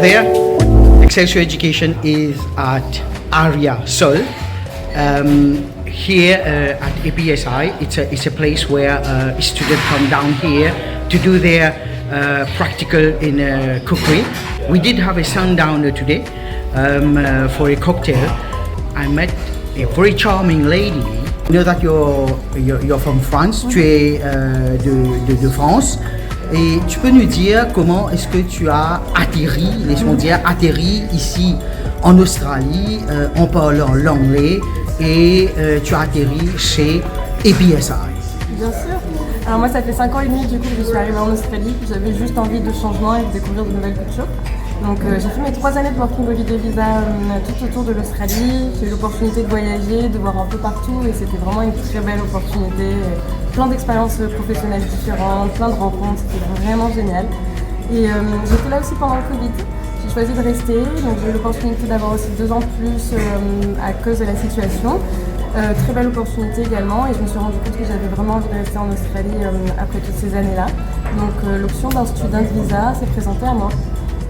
there. Excelsior Education is at Aria Sol. Here at APSI, it's a place where students come down here to do their practical in cookery. We did have a sundowner today for a cocktail. I met a very charming lady. I know that you're from France, tu es de France. Et tu peux nous dire comment est-ce que tu as atterri, laisse-moi dire, atterri ici en Australie en parlant l'anglais et tu as atterri chez APSI. Bien sûr. Alors moi ça fait 5 ans et demi du coup que je suis arrivée en Australie, j'avais juste envie de changement et de découvrir de nouvelles cultures. Donc j'ai fait mes 3 années de Working Holiday Visa tout autour de l'Australie, j'ai eu l'opportunité de voyager, de voir un peu partout et c'était vraiment une très belle opportunité. Plein d'expériences professionnelles différentes, plein de rencontres, c'était vraiment génial. Et j'étais là aussi pendant le Covid, j'ai choisi de rester, donc j'ai eu l'opportunité d'avoir aussi 2 ans de plus à cause de la situation. Très belle opportunité également et je me suis rendu compte que j'avais vraiment envie de rester en Australie après toutes ces années-là. Donc l'option d'un student visa s'est présentée à moi.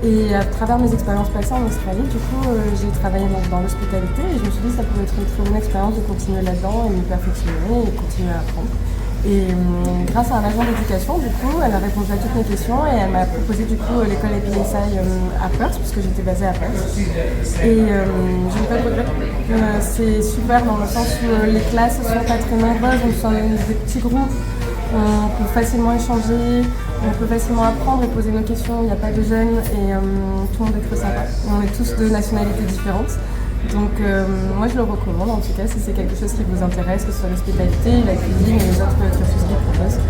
Et à travers mes expériences passées en Australie, du coup, j'ai travaillé dans l'hospitalité et je me suis dit que ça pouvait être une très bonne expérience de continuer là-dedans et me perfectionner et continuer à apprendre. Et grâce à un agent d'éducation, du coup, elle a répondu à toutes mes questions et elle m'a proposé du coup l'école APSI à Perth, puisque j'étais basée à Perth. Et je n'ai pas de regret. C'est super dans le sens où les classes sont pas très nombreuses, nous sommes des petits groupes, on peut facilement échanger, on peut facilement apprendre et poser nos questions, il n'y a pas de jeunes et tout le monde est très sympa. On est tous de nationalités différentes. Donc moi je le recommande en tout cas si c'est quelque chose qui vous intéresse, que ce soit l'hospitalité, la cuisine et les autres cursus qu'ils proposent.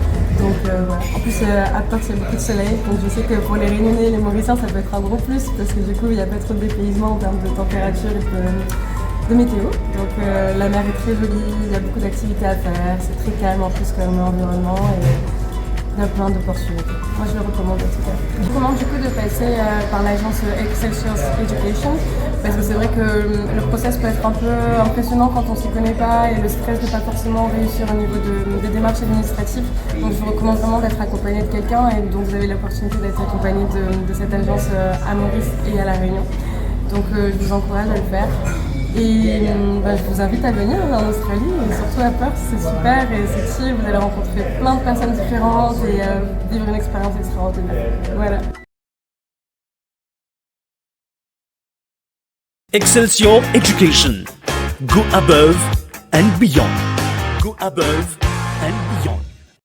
Donc voilà. En plus à Perth il y a beaucoup de soleil, donc je sais que pour les Réunionnais et les Mauriciens ça peut être un gros plus parce que du coup il n'y a pas trop de dépaysement en termes de température et de météo. Donc la mer est très jolie, il y a beaucoup d'activités à faire, c'est très calme en plus comme environnement et il y a plein d'opportunités. Moi je le recommande en tout cas. Je recommande du coup de passer par l'agence Excelsior Education parce que c'est vrai que le process peut être un peu impressionnant quand on ne s'y connaît pas et le stress de ne pas forcément réussir au niveau des démarches administratives. Donc je vous recommande vraiment d'être accompagné de quelqu'un et donc vous avez l'opportunité d'être accompagné de cette agence à Maurice et à La Réunion. Donc je vous encourage à le faire. Et je vous invite à venir en Australie et surtout à Perth, c'est super et c'est chill, vous allez rencontrer plein de personnes différentes et vivre une expérience extraordinaire. Voilà. Excelsior Education. Go above and beyond. Go above